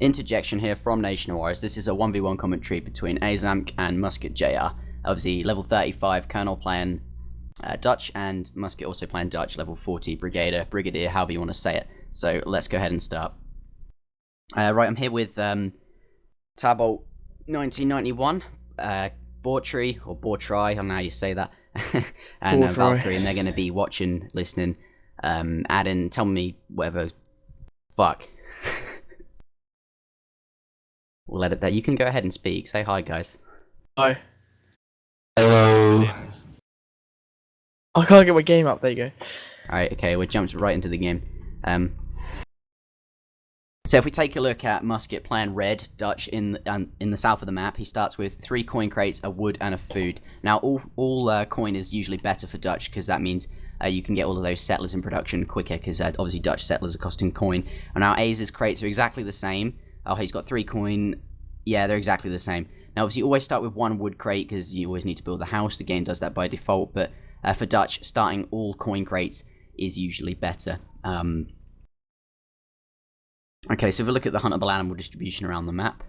Interjection here from Nation Wars. This is a 1v1 commentary between Azamk and Musket JR. Obviously, level 35, Colonel playing Dutch, and Musket also playing Dutch, level 40, Brigadier, however you want to say it. So let's go ahead and start. Right, I'm here with Tabolt 1991, Bortry, or Bortry, I don't know how you say that, and Valkyrie, and they're going to be watching, listening, adding, telling me whatever. Fuck. We'll edit that. You can go ahead and speak. Say hi, guys. Hi. Hello. I can't get my game up. There you go. Alright, okay, we jumped right into the game. So if we take a look at Musket playing red Dutch in the south of the map, he starts with 3 coin crates, a wood, and a food. Now, all coin is usually better for Dutch because that means you can get all of those settlers in production quicker because obviously Dutch settlers are costing coin. And now A's crates are exactly the same. Oh, he's got 3 coin. Yeah, they're exactly the same. Now, obviously, you always start with 1 wood crate because you always need to build the house. The game does that by default, but for Dutch, starting all coin crates is usually better. Okay, so if we look at the huntable animal distribution around the map,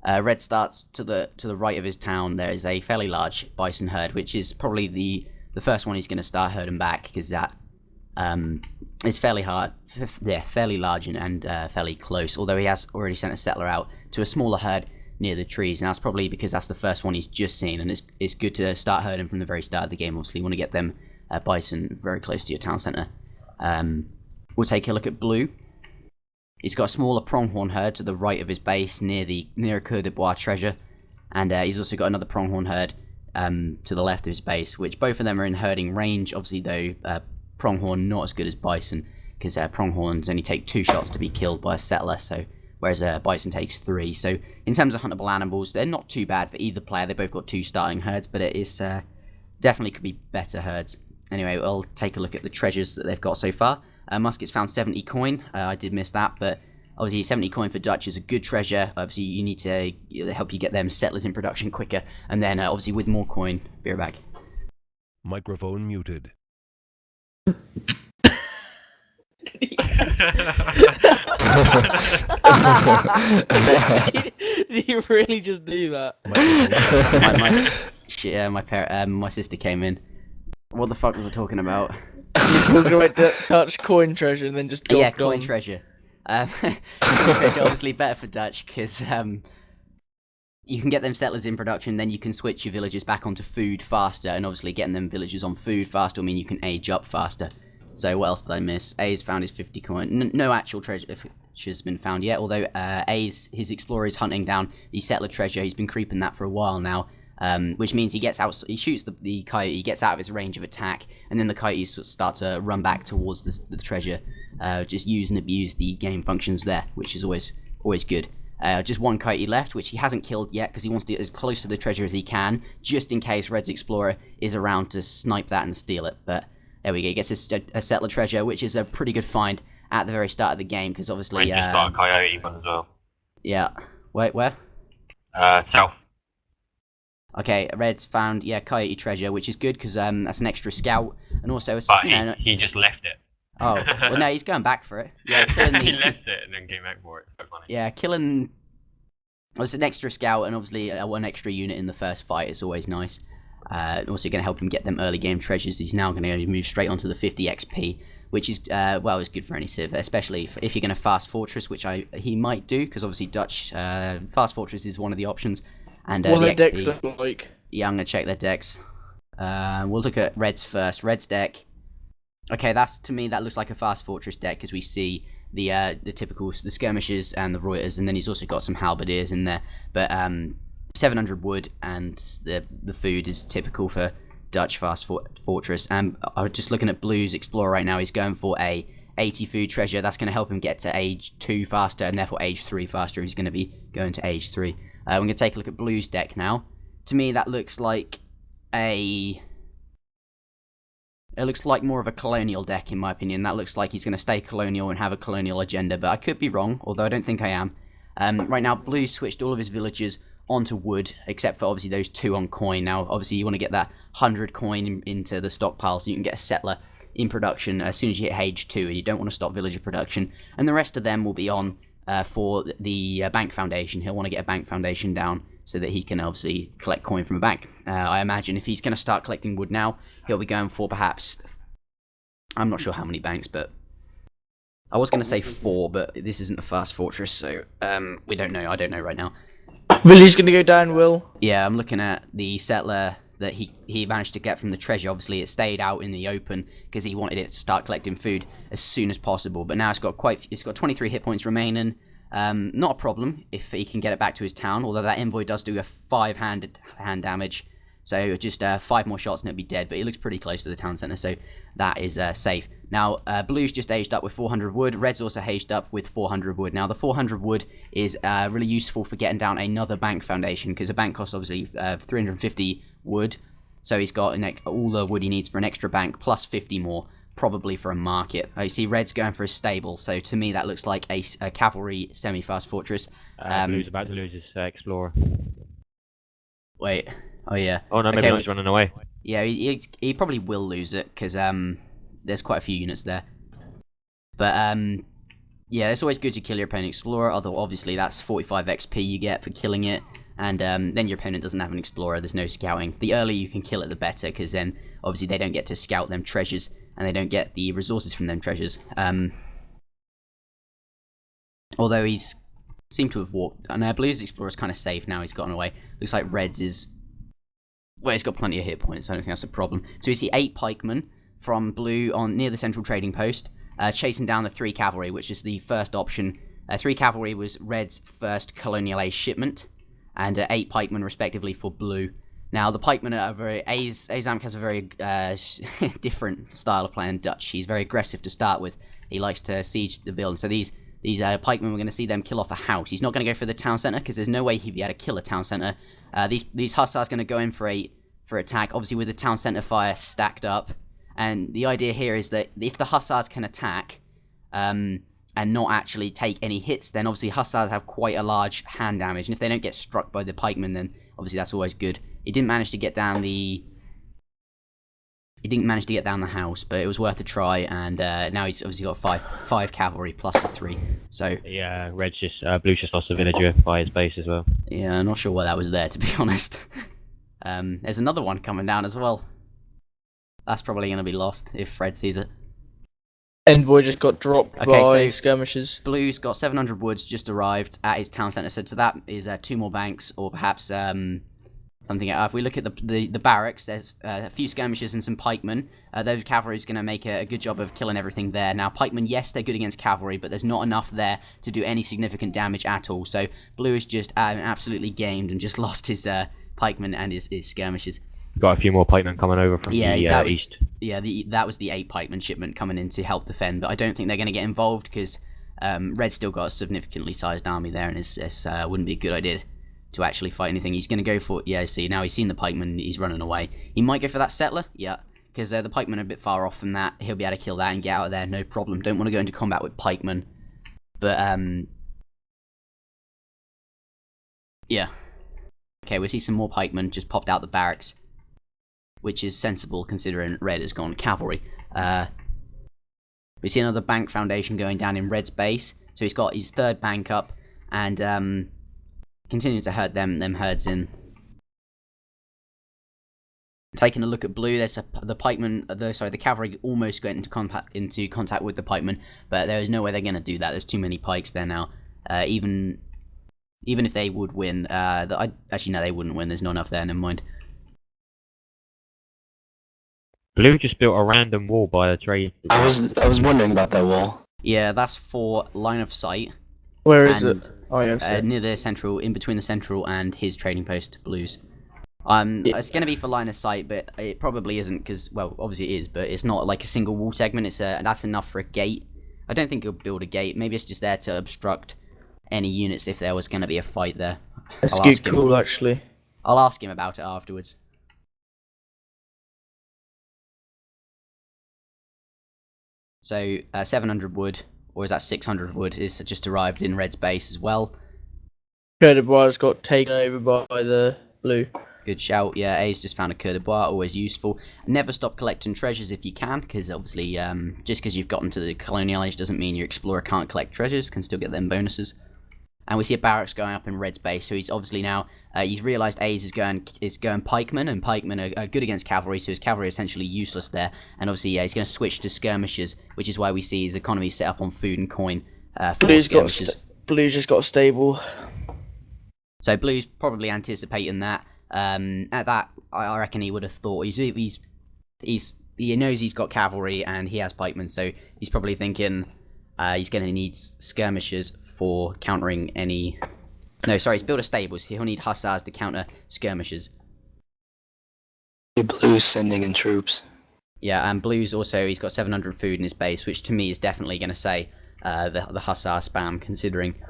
red starts to the right of his town. There is a fairly large bison herd, which is probably the first one he's going to start herding back because that is fairly large and fairly close. Although he has already sent a settler out to a smaller herd near the trees, and that's probably because that's the first one he's just seen, and it's good to start herding from the very start of the game. Obviously, you want to get them bison very close to your town centre. We'll take a look at blue. He's got a smaller pronghorn herd to the right of his base near a Coeur de Bois treasure, and he's also got another pronghorn herd to the left of his base, which both of them are in herding range. Obviously, though, pronghorn not as good as bison because pronghorns only take 2 shots to be killed by a settler, so whereas bison takes 3. So in terms of huntable animals, they're not too bad for either player. They both got 2 starting herds, but it is definitely could be better herds. Anyway, we'll take a look at the treasures that they've got so far. Musket's found 70 coin. I did miss that, but obviously 70 coin for Dutch is a good treasure. Obviously, you need to help you get them settlers in production quicker, and then obviously with more coin, be right back. Microphone muted. Did you really just do that? My sister came in. What the fuck was I talking about? You're talking about Dutch coin treasure and then just yeah, coin treasure. Treasure obviously better for Dutch because you can get them settlers in production, then you can switch your villagers back onto food faster, and obviously getting them villagers on food faster will mean you can age up faster. So what else did I miss? A's found his 50 coin. No actual treasure has been found yet, although his explorer is hunting down the settler treasure. He's been creeping that for a while now. Which means he gets out, he shoots the coyote, he gets out of its range of attack, and then the coyotes start to run back towards the treasure. Just use and abuse the game functions there, which is always good. Just 1 coyote left, which he hasn't killed yet because he wants to get as close to the treasure as he can, just in case Red's explorer is around to snipe that and steal it. But there we go, he gets a settler treasure, which is a pretty good find at the very start of the game because obviously. Just got a coyote one as well. Yeah. Wait, where? South. Okay, Red's found, coyote treasure, which is good, because that's an extra scout, and also, it's, but he just left it. Oh, well no, he's going back for it. Yeah, killing he left it and then came back for it. So funny. Yeah, killing, well, it's an extra scout, and obviously 1 extra unit in the first fight is always nice. Also going to help him get them early game treasures. He's now going to move straight onto the 50 XP, which is, well, is good for any civ, especially if you're going to fast fortress, which he might do, because obviously Dutch, fast fortress is one of the options. And what the their decks look like? Yeah, I'm gonna check their decks. We'll look at Red's first. Red's deck. Okay, to me that looks like a fast fortress deck because we see the typical skirmishes and the Reuters, and then he's also got some halberdiers in there. But 700 wood and the food is typical for Dutch fast fortress. And I'm just looking at Blue's explorer right now. He's going for a 80 food treasure. That's going to help him get to age 2 faster, and therefore age 3 faster. He's going to be going to age 3. We're going to take a look at Blue's deck now. To me, that looks like it looks like more of a Colonial deck, in my opinion. That looks like he's going to stay Colonial and have a Colonial agenda, but I could be wrong, although I don't think I am. Right now, Blue switched all of his villagers onto wood, except for obviously those 2 on coin. Now, obviously, you want to get that 100 coin into the stockpile so you can get a settler in production as soon as you hit age 2, and you don't want to stop villager production. And the rest of them will be on for the bank foundation. He'll want to get a bank foundation down so that he can obviously collect coin from a bank. I imagine if he's going to start collecting wood now, he'll be going for perhaps, I'm not sure how many banks, but I was going to say 4, but this isn't a fast fortress, so we don't know. I don't know right now. Willie's gonna go down, Will. Yeah, I'm looking at the settler that he managed to get from the treasure. Obviously, it stayed out in the open because he wanted it to start collecting food as soon as possible. But now it's got 23 hit points remaining. Not a problem if he can get it back to his town. Although that envoy does do a 5-hand damage, so just 5 more shots and it'll be dead. But he looks pretty close to the town center, so that is safe. Now, Blue's just aged up with 400 wood. Red's also aged up with 400 wood. Now, the 400 wood is really useful for getting down another bank foundation, because a bank costs, obviously, 350 wood. So he's got all the wood he needs for an extra bank, plus 50 more, probably for a market. You see Red's going for a stable, so to me that looks like a cavalry semi-fast fortress. Blue's about to lose his explorer. Wait. Oh, yeah. Oh, no, maybe not, he's running away. Yeah, he probably will lose it, because there's quite a few units there. But, yeah, it's always good to kill your opponent explorer, although obviously that's 45 XP you get for killing it, and then your opponent doesn't have an explorer, there's no scouting. The earlier you can kill it, the better, because then, obviously, they don't get to scout them treasures, and they don't get the resources from them treasures. Although he's seemed to have walked, and Blue's explorer is kind of safe now, he's gotten away. Looks like Red's is... Well, he's got plenty of hit points, I don't think that's a problem. So we see 8 pikemen from Blue on near the central trading post, chasing down the 3 cavalry, which is the first option. 3 cavalry was Red's first Colonial A shipment, and 8 pikemen respectively for Blue. Now, the pikemen are very... Azamk has a very different style of playing Dutch. He's very aggressive to start with. He likes to siege the building. So these pikemen, we're going to see them kill off the house. He's not going to go for the town centre, because there's no way he'd be able to kill a town centre. These hussars going to go in for attack, obviously with the town centre fire stacked up. And the idea here is that if the hussars can attack and not actually take any hits, then obviously hussars have quite a large hand damage. And if they don't get struck by the pikemen, then obviously that's always good. He didn't manage to get down the... He didn't manage to get down the house, but it was worth a try, and now he's obviously got 5 cavalry plus the 3. So Yeah, Blue's just lost a villager by his base as well. yeah, I'm not sure why that was there, to be honest. There's another one coming down as well. That's probably going to be lost if Fred sees it. Envoy just got dropped by so skirmishes. Blue's got 700 woods just arrived at his town centre, so that is 2 more banks, or perhaps something. If we look at the barracks, there's a few skirmishes and some pikemen. Those cavalry is going to make a good job of killing everything there. Now, pikemen, yes, they're good against cavalry, but there's not enough there to do any significant damage at all. So Blue is just absolutely gamed and just lost his pikemen and his skirmishes. Got a few more pikemen coming over from the east. Yeah, that was the 8 pikemen shipment coming in to help defend, but I don't think they're going to get involved because Red's still got a significantly sized army there, and it wouldn't be a good idea to actually fight anything. He's going to go for... Yeah, see, now he's seen the pikemen, he's running away. He might go for that settler, yeah, because the pikemen are a bit far off from that. He'll be able to kill that and get out of there, no problem. Don't want to go into combat with pikemen. But, yeah. Okay, we see some more pikemen just popped out the barracks, which is sensible considering Red has gone cavalry. We see another bank foundation going down in Red's base, so he's got his 3rd bank up, and continue to herd them herds in. Taking a look at Blue, there's the pikemen, the cavalry almost got into contact with the pikemen, but there is no way they're going to do that. There's too many pikes there now. Even if they would win, actually no, they wouldn't win. There's not enough there. Never mind. Blue just built a random wall by a tree. I was wondering about that wall. Yeah, that's for line of sight. Where is it? Oh, yeah, near the central, in between the central and his trading post, Blue's. It's going to be for line of sight, but it probably isn't because, well, obviously it is, but it's not like a single wall segment. That's enough for a gate. I don't think he'll build a gate. Maybe it's just there to obstruct any units if there was going to be a fight there. That's good, cool, actually. I'll ask him about it afterwards. So, 700 wood, or is that 600 wood, is just arrived in Red's base as well. Curtis got taken over by the Blue. Good shout. Yeah, A's just found a Cœur de Bois, always useful. Never stop collecting treasures if you can, because obviously, just because you've gotten to the Colonial Age doesn't mean your Explorer can't collect treasures, can still get them bonuses. And we see a barracks going up in Red's base, so he's obviously now, he's realised A's is going pikemen, and pikemen are good against cavalry, so his cavalry are essentially useless there. And obviously, yeah, he's going to switch to skirmishes, which is why we see his economy set up on food and coin for skirmishes. Blue's just got a stable. So Blue's probably anticipating that. At that, I reckon he would have thought he knows he's got cavalry and he has pikemen, so he's probably thinking he's going to need skirmishers for countering any. No, sorry, he's built a stables. He'll need hussars to counter skirmishers. Blue's sending in troops. Yeah, and Blue's also, he's got 700 food in his base, which to me is definitely going to say the hussar spam, considering.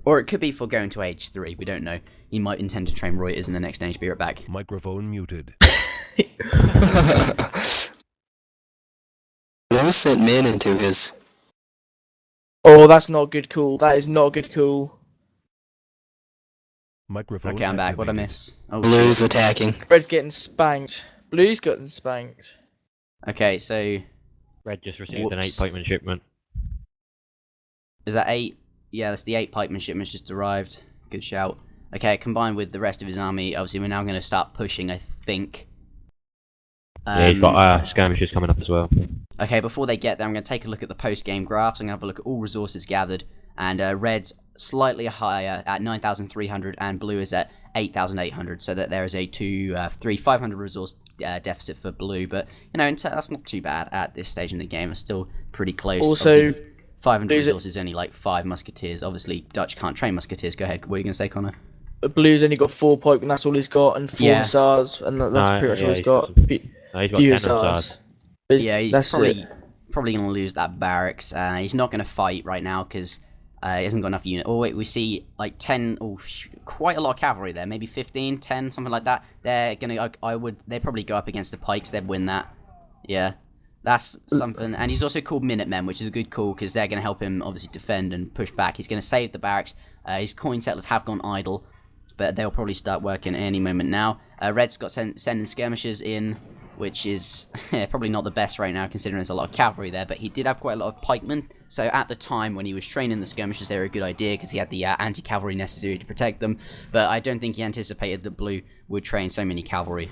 Or it could be for going to age 3, we don't know. He might intend to train Reuters in the next age, be right back. Microphone muted. Whoever sent men into his. Oh, that's not good cool. That is not good cool. Microphone Okay, I'm back. What'd I activated. miss? Oh, Blue's shit. attacking. Red's getting spanked. Blue's getting spanked. Okay, so Red just received an 8 Whoops. pikeman shipment. is that 8? Yeah, that's the 8 pikeman shipments just arrived. Good shout. Okay, combined with the rest of his army, obviously we're now going to start pushing, I think. Yeah, he's got skirmishes coming up as well. Okay, before they get there, I'm going to take a look at the post-game graphs. I'm going to have a look at all resources gathered. And Red's slightly higher at 9,300 and Blue is at 8,800. So that there is a 500 resource deficit for Blue. But, you know, that's not too bad at this stage in the game. It's still pretty close. Also, obviously, 500 Blue's resources, only like 5 musketeers. Obviously, Dutch can't train musketeers. Go ahead. What are you going to say, Connor? Blue's only got 4 pikemen, that's all he's got, and 4 Yeah. hussars, and that's pretty much all he's got. No, he's got Few 10 hussars. hussars. Yeah, he's That's probably going to lose that barracks. He's not going to fight right now because he hasn't got enough unit. Oh wait, we see like 10, quite a lot of cavalry there. Maybe 15, 10, something like that. They're gonna. They'd probably go up against the pikes. They'd win that. Yeah, that's something. And he's also called Minutemen, which is a good call because they're going to help him obviously defend and push back. He's going to save the barracks. His coin settlers have gone idle, but they'll probably start working any moment now. Red's got sending skirmishers in, which is probably not the best right now considering there's a lot of cavalry there, but he did have quite a lot of pikemen, so at the time when he was training the skirmishers they were a good idea because he had the anti-cavalry necessary to protect them, but I don't think he anticipated that Blue would train so many cavalry.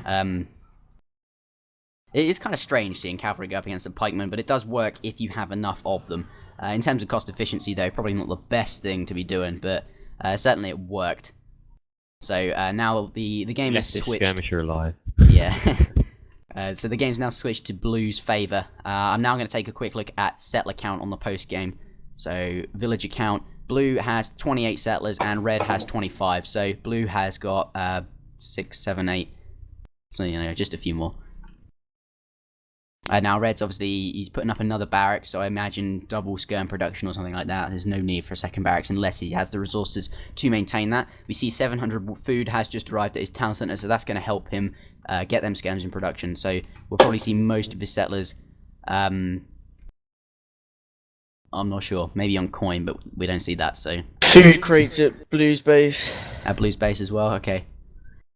It is kind of strange seeing cavalry go up against a pikeman, but it does work if you have enough of them. In terms of cost efficiency though, probably not the best thing to be doing, but certainly it worked. So now the game is switched. Skirmisher alive. Yeah. So the game's now switched to Blue's favour. I'm now going to take a quick look at settler count on the post game. So villager count. Blue has 28 settlers and Red has 25. So Blue has got 6, 7, 8. So you know, just a few more. Now Red's obviously, he's putting up another barracks, so I imagine double skirm production or something like that. There's no need for a second barracks unless he has the resources to maintain that. We see 700 food has just arrived at his town centre, so that's going to help him get them skirms in production. So we'll probably see most of his settlers, I'm not sure, maybe on coin, but we don't see that, so. Food crates at Blue's base. At Blue's base as well, okay.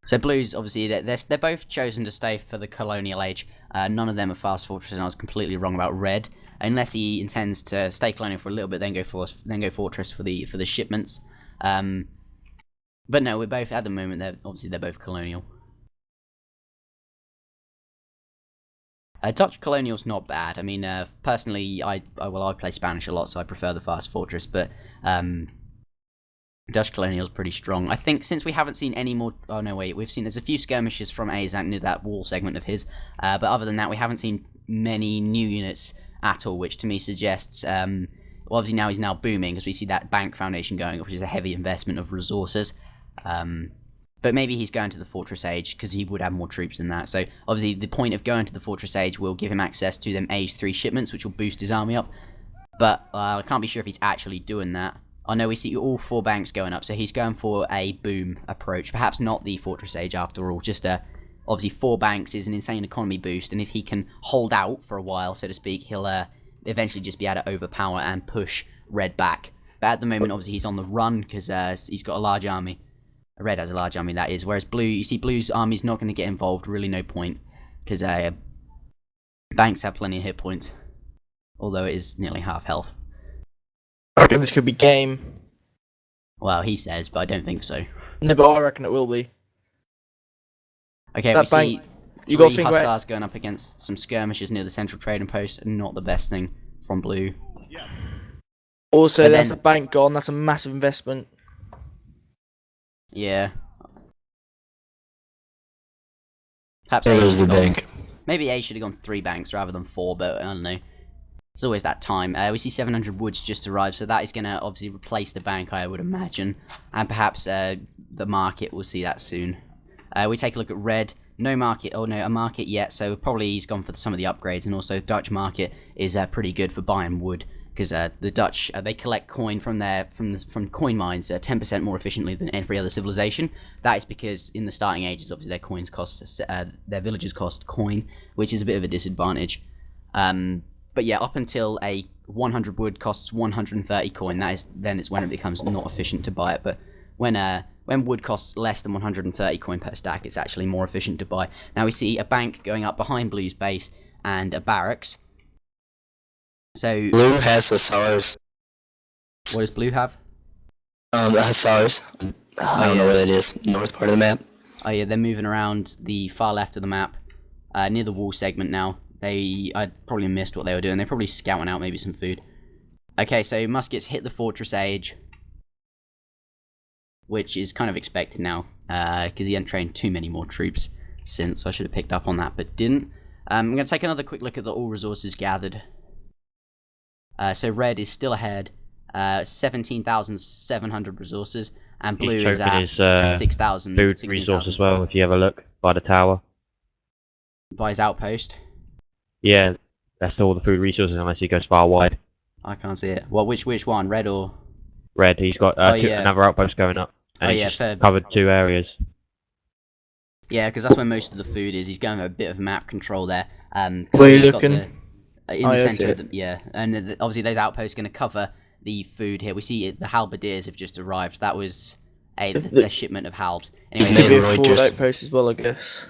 So Blues, obviously, they're both chosen to stay for the Colonial Age. None of them are fast fortresses, and I was completely wrong about Red. Unless he intends to stay Colonial for a little bit, then go fortress for the shipments. But no, we're both at the moment. They're both Colonial. Dutch Colonial's not bad. I mean, personally, I play Spanish a lot, so I prefer the fast fortress. But Dutch Colonial's pretty strong. I think since we haven't seen any more... Oh, no, wait. There's a few skirmishes from Azak near that wall segment of his. But other than that, we haven't seen many new units at all, which to me suggests... well, obviously now he's now booming, because we see that bank foundation going up, which is a heavy investment of resources. But maybe he's going to the Fortress Age, because he would have more troops than that. So, obviously, the point of going to the Fortress Age will give him access to them Age 3 shipments, which will boost his army up. But I can't be sure if he's actually doing that. I know we see all 4 banks going up, so he's going for a boom approach. Perhaps not the Fortress Age after all, just obviously 4 banks is an insane economy boost, and if he can hold out for a while, so to speak, he'll eventually just be able to overpower and push Red back. But at the moment, obviously, he's on the run, because he's got a large army. Red has a large army, that is. Whereas blue, you see blue's army's not going to get involved. Really no point. Because banks have plenty of hit points. Although it is nearly half health. I reckon this could be game. Well, he says, but I don't think so. No, but I reckon it will be. Okay, That we see bank- you gotta three think about- hussars going up against some skirmishes near the central trading post. Not the best thing from blue. Also, But that's then- a bank gone. That's a massive investment. Yeah. Perhaps There A was the should have gone, bank. maybe A should have gone 3 banks rather than 4, but I don't know. It's always that time. We see 700 woods just arrived, so that is going to obviously replace the bank, I would imagine. And perhaps the market will see that soon. We take a look at red. No market, oh no, a market yet, so probably he's gone for some of the upgrades, and also Dutch market is pretty good for buying wood, because the Dutch, they collect coin from coin mines 10% more efficiently than every other civilization. That is because in the starting ages, obviously their coins cost, their villages cost coin, which is a bit of a disadvantage. But yeah, up until a 100 wood costs 130 coin, then it's when it becomes not efficient to buy it. But when wood costs less than 130 coin per stack, it's actually more efficient to buy. Now we see a bank going up behind blue's base and a barracks. So Blue has hussars. what does blue have? Hussars. I don't know yeah. where that is. North part of the map. Oh yeah, they're moving around the far left of the map, near the wall segment now. I probably missed what they were doing. They're probably scouting out maybe some food. Okay, so muskets hit the fortress age, which is kind of expected now, because he hadn't trained too many more troops since. I should have picked up on that, but didn't. I'm going to take another quick look at the all resources gathered. So red is still ahead, 17,700 resources, and blue is at 6,000. Food resource as well, if you have a look, by the tower. By his outpost. Yeah, that's all the food resources unless he goes far wide. I can't see it. Well, which one? Red or? Red, he's got yeah. another outpost going up. And he's yeah, just fair. covered 2 areas. Yeah, because that's where most of the food is. He's going for a bit of map control there. Where are you he's got looking? in the centre of the, yeah, and obviously those outposts are going to cover the food here. We see the halberdiers have just arrived. That was the shipment of halbs. This Anyway, could be a Right, forward just- outpost as well, I guess.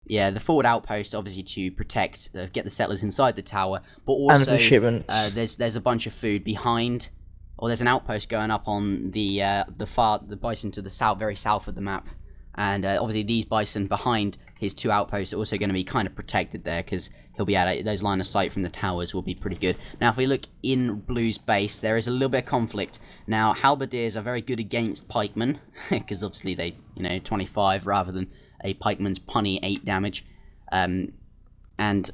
yeah, the forward outpost obviously to protect, get the settlers inside the tower, but And also the shipments. there's a bunch of food behind, or there's an outpost going up on the bison to the south, very south of the map, and obviously these bison behind his 2 outposts are also going to be kind of protected there because he'll be at those line of sight from the towers will be pretty good. Now, if we look in blue's base, there is a little bit of conflict. Now, halberdiers are very good against pikemen because obviously they, 25 rather than a pikeman's punny 8 damage. And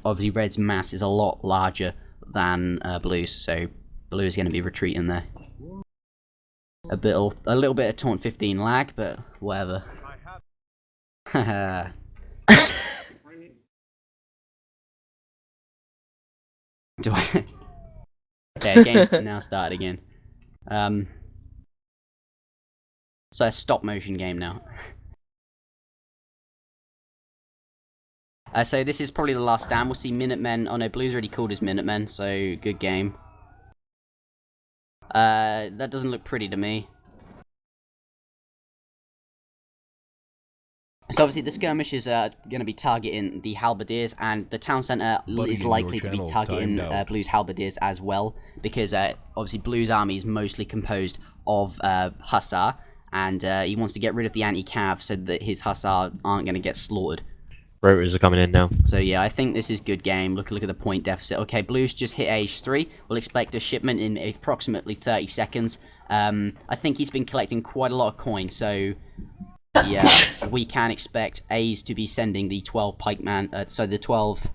obviously red's mass is a lot larger than blue's, so blue is going to be retreating there. A little bit of taunt 15 lag, but whatever. Do I? Okay, game's now started again. So a stop motion game now. So this is probably the last stand. We'll see Minutemen. Oh no, blue's already called his Minutemen, so good game. That doesn't look pretty to me. So obviously the skirmishes are going to be targeting the halberdiers, and the town centre is likely to be targeting blue's halberdiers as well, because obviously blue's army is mostly composed of hussar, and he wants to get rid of the anti-cav so that his hussar aren't going to get slaughtered. Rotors are coming in now. So yeah, I think this is good game. Look at the point deficit. Okay, blue's just hit age 3. We'll expect a shipment in approximately 30 seconds. I think he's been collecting quite a lot of coin, so yeah, we can expect A's to be sending the 12 pikeman, so the 12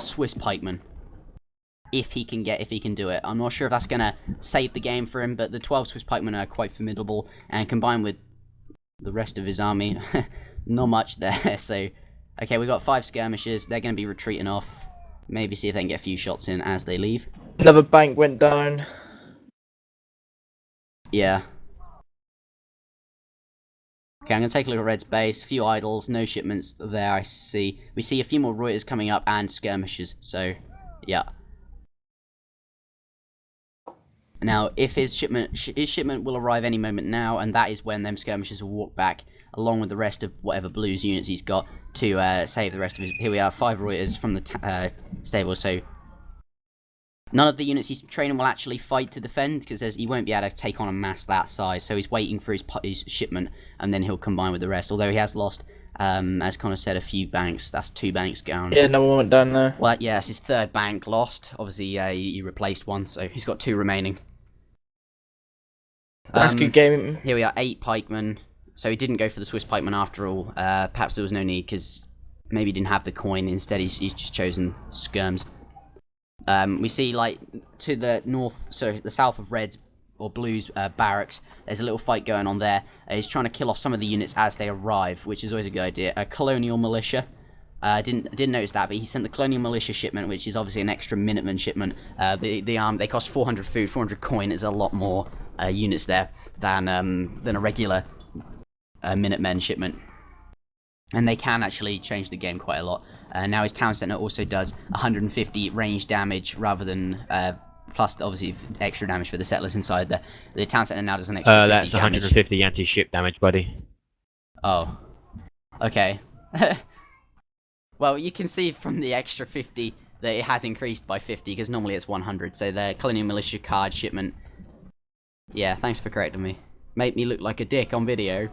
Swiss pikemen. If he can do it. I'm not sure if that's gonna save the game for him, but the 12 Swiss pikemen are quite formidable, and combined with the rest of his army, not much there. So, okay, we got 5 skirmishes. They're gonna be retreating off. Maybe see if they can get a few shots in as they leave. Another bank went down. Yeah. Okay, I'm going to take a look at red's base. A few idols, no shipments there, I see. We see a few more Reuters coming up and skirmishes, so, yeah. Now, if his shipment will arrive any moment now, and that is when them skirmishers will walk back, along with the rest of whatever Blue's units he's got, to save the rest of his... Here we are, 5 Reuters from the stable, so... None of the units he's training will actually fight to defend, because he won't be able to take on a mass that size, so he's waiting for his shipment, and then he'll combine with the rest, although he has lost, as Connor said, a few banks. That's 2 banks down. Yeah, no one went down there. Well, yeah, it's his 3rd bank lost. Obviously, he replaced one, so he's got 2 remaining. That's a good game. Here we are, 8 pikemen. So he didn't go for the Swiss pikemen after all. Perhaps there was no need, because maybe he didn't have the coin. Instead, he's just chosen skirms. We see, like, to the north, so the south of Red's or Blue's barracks, there's a little fight going on there. He's trying to kill off some of the units as they arrive, which is always a good idea. A Colonial militia. Didn't notice that, but he sent the Colonial militia shipment, which is obviously an extra Minuteman shipment. They cost 400 food, 400 coin. There's a lot more units there than a regular Minutemen shipment. And they can actually change the game quite a lot. Now his town centre also does 150 range damage rather than plus obviously extra damage for the settlers inside there. The town centre now does an extra 50 that's damage. 150 anti-ship damage, buddy. Oh, okay. Well, you can see from the extra 50 that it has increased by 50, because normally it's 100. So the Colonial Militia card shipment... Yeah, thanks for correcting me. Make me look like a dick on video.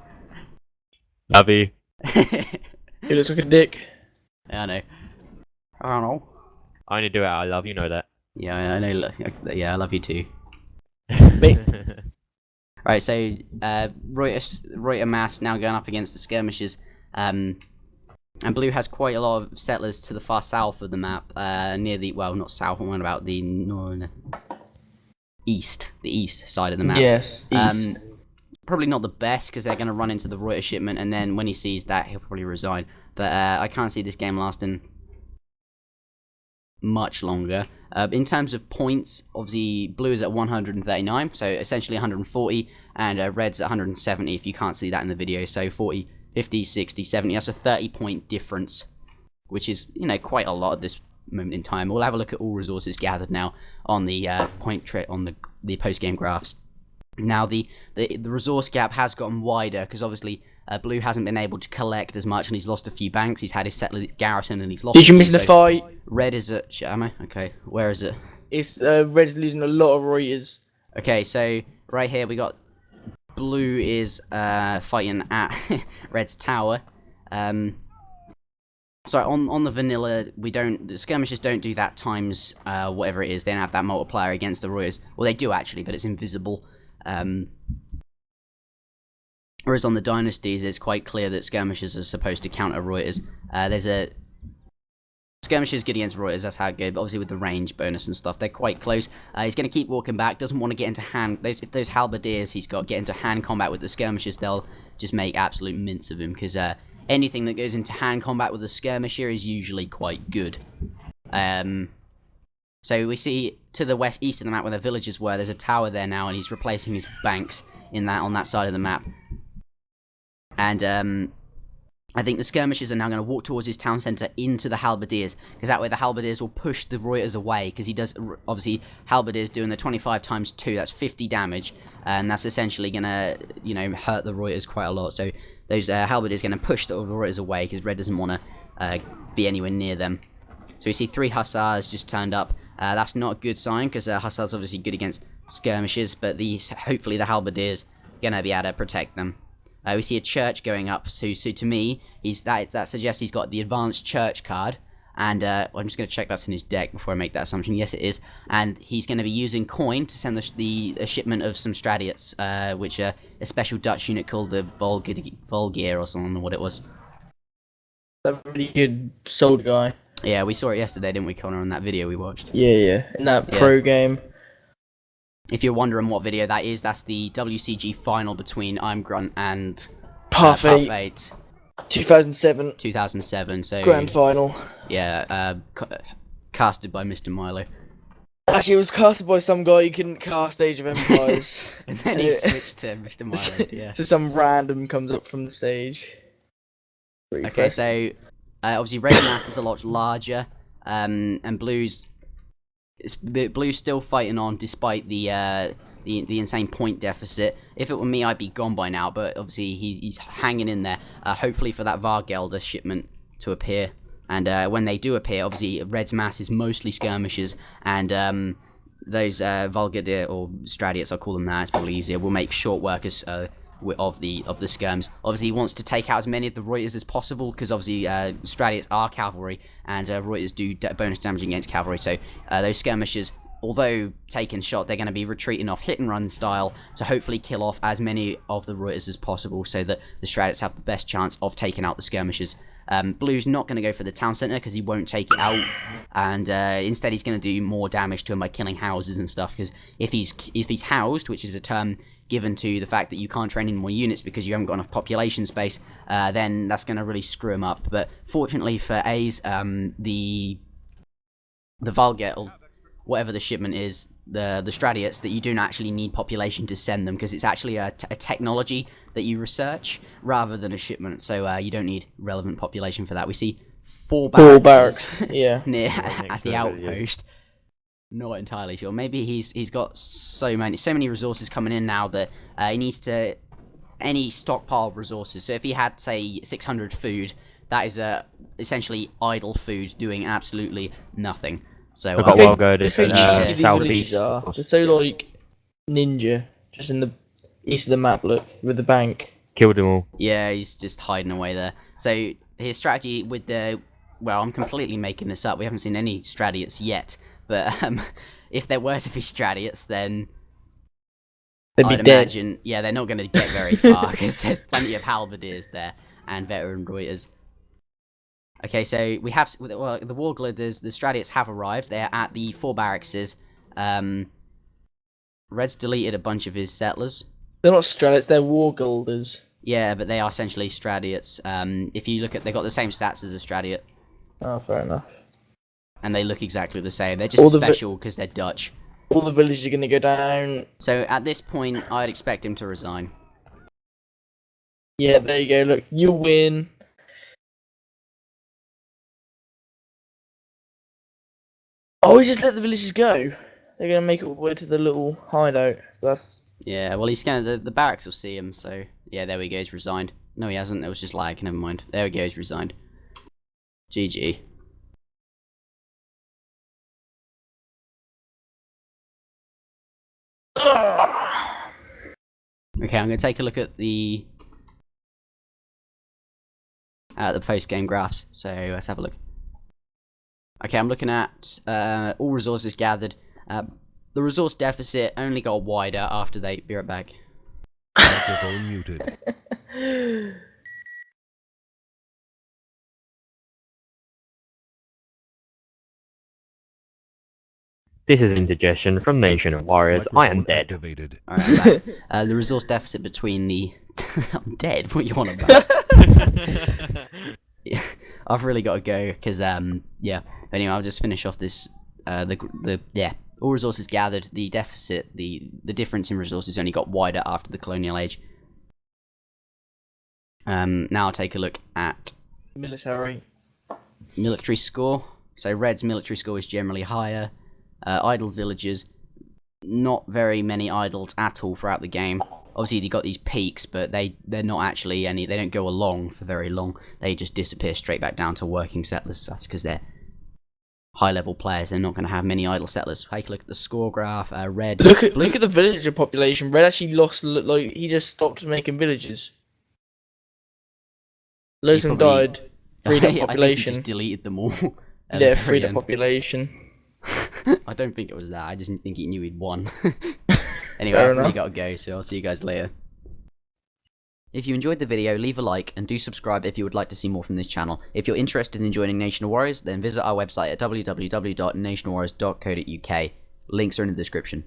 Love you. He looks like a dick. Yeah, I know. I don't know. I only do it out of love, you know that. Yeah, I know. Yeah, I love you too. Me. Right, so Reuter mass now going up against the skirmishes. And Blue has quite a lot of settlers to the far south of the map, near the, well, not south, I'm on about the east side of the map. Yes, east. Probably not the best, because they're going to run into the Reuter shipment, and then when he sees that, he'll probably resign. But I can't see this game lasting much longer. In terms of points, obviously Blue is at 139, so essentially 140, and Red's at 170, if you can't see that in the video, so 40, 50, 60, 70, that's a 30-point difference, which is, you know, quite a lot at this moment in time. We'll have a look at all resources gathered now on the on the post-game graphs. Now, the resource gap has gotten wider, because obviously Blue hasn't been able to collect as much, and he's lost a few banks. He's had his settler garrison, and he's lost. Did you miss the fight? Red is at... Shit, am I? Okay, where is it? It's Red's losing a lot of Reuters. Okay, so right here we got Blue is fighting at Red's tower. So on the vanilla, the skirmishes don't do that times whatever it is. They don't have that multiplier against the Reuters. Well, they do actually, but it's invisible. Whereas on the dynasties, it's quite clear that skirmishes are supposed to counter Reuters. There's a skirmishes good against Reuters, that's how it goes, but obviously with the range bonus and stuff, they're quite close. He's going to keep walking back, doesn't want to get into hand... If those halberdiers he's got get into hand combat with the skirmishes, they'll just make absolute mince of him, because anything that goes into hand combat with a skirmisher is usually quite good. So we see to the east of the map where the villages were, there's a tower there now, and he's replacing his banks on that side of the map. And I think the skirmishers are now going to walk towards his town centre into the halberdiers, because that way the halberdiers will push the Reuters away, because he does, obviously, halberdiers doing the 25 times 2, that's 50 damage, and that's essentially going to, you know, hurt the Reuters quite a lot. So those halberdiers are going to push the Reuters away, because Red doesn't want to be anywhere near them. So we see 3 hussars just turned up. That's not a good sign, because hussars obviously good against skirmishes, but hopefully the halberdiers are going to be able to protect them. We see a church going up, so to me, that suggests he's got the advanced church card, and I'm just going to check that's in his deck before I make that assumption. Yes, it is, and he's going to be using coin to send a shipment of some Stradiots, which are a special Dutch unit called the Volgier or something, or what it was. That really good soldier guy. Yeah, we saw it yesterday, didn't we, Connor, on that video we watched? Yeah, in that pro game. If you're wondering what video that is, that's the WCG final between I'm Grunt and Path 8. 8. 2007. 2007, so... Grand final. Yeah, casted by Mr. Milo. Actually, it was casted by some guy who couldn't cast Age of Empires. And then he switched to Mr. Milo, yeah. So some random comes up from the stage. Okay, so... obviously, Red mass is a lot larger, and Blue's Blue's still fighting on despite the insane point deficit. If it were me, I'd be gone by now, but obviously he's hanging in there. Hopefully for that Vargelder shipment to appear. And when they do appear, obviously Red's mass is mostly skirmishes, and those Valgadir or Stradiots, I'll call them that, it's probably easier, will make short workers of the skirms. Obviously he wants to take out as many of the Reuters as possible, because obviously Stradiots are cavalry, and Reuters do bonus damage against cavalry, so those skirmishers, although taking shot, they're going to be retreating off hit and run style to hopefully kill off as many of the Reuters as possible, so that the Stradiots have the best chance of taking out the skirmishers. Blue's not going to go for the town centre because he won't take it out, and instead he's going to do more damage to him by killing houses and stuff, because if he's housed, which is a term given to the fact that you can't train in more units because you haven't got enough population space, then that's going to really screw him up. But fortunately for A's, the Valget, whatever the shipment is, the Stradiots, that you don't actually need population to send them, because it's actually a technology that you research rather than a shipment, so you don't need relevant population for that. We see four barracks yeah. near at the outpost. Not entirely sure. Maybe he's got so many resources coming in now that he needs to any stockpile resources. So if he had, say, 600 food, that is essentially idle food doing absolutely nothing. So I've got Okay, well good. look how It's cheeky these southeast. villages are. They're so like ninja, just in the east of the map. Look, with the bank. Killed them all. yeah, he's just hiding away there. So his strategy with the, well, I'm completely making this up. We haven't seen any Stradiots yet, but if there were to be Stradiots, then They'd be I'd dead. imagine, yeah, they're not going to get very far because there's plenty of halberdiers there and veteran Reuters. Okay, so we have the Wargliders, the Stradiots have arrived. They're at the 4 barracks. Red's deleted a bunch of his settlers. They're not Strelets, they're Wargulders. Yeah, but they are essentially Stradiots. If you look at, they've got the same stats as a Stradiot, Oh, fair enough. and they look exactly the same. They're All just the special because they're Dutch. All the villages are gonna go down. So at this point, I'd expect him to resign. Yeah, there you go, look, you win. Oh, we just let the villagers go. They're gonna make it all the way to the little hideout. That's Yeah, well, he's gonna, the barracks will see him, so, yeah, there we go, he's resigned. No, he hasn't, it was just lag, never mind. There we go, he's resigned. GG. Okay, I'm gonna take a look at the post-game graphs, so let's have a look. Okay, I'm looking at all resources gathered. The resource deficit only got wider after they... Be right back. Microphone muted. This is Interjection from Nation of Warriors. I am Microphone dead. activated. Alright, the resource deficit between the... I'm dead, what you want about? Yeah, I've really got to go, because, yeah. Anyway, I'll just finish off this, yeah. All resources gathered, the deficit, the difference in resources only got wider after the Colonial Age. Now I'll take a look at military. military score. So Red's military score is generally higher. Idle villagers, not very many idles at all throughout the game. Obviously you've got these peaks, but they're not actually any, they don't go along for very long. They just disappear straight back down to working settlers. That's because they're high level players. They're not going to have many idle settlers. Take a look at the score graph. Red, Look at blue. the villager population. Red actually lost. Like he just stopped making villages. Loads of them probably- died. Freed up I think he population. just deleted them all. at the Yeah, very freed up end. population. I don't think it was that. I just think he knew he'd won. Anyway, Fair I've really enough. got to go, so I'll see you guys later. If you enjoyed the video, leave a like, and do subscribe if you would like to see more from this channel. If you're interested in joining Nation of Warriors, then visit our website at www.nationofwarriors.co.uk. Links are in the description.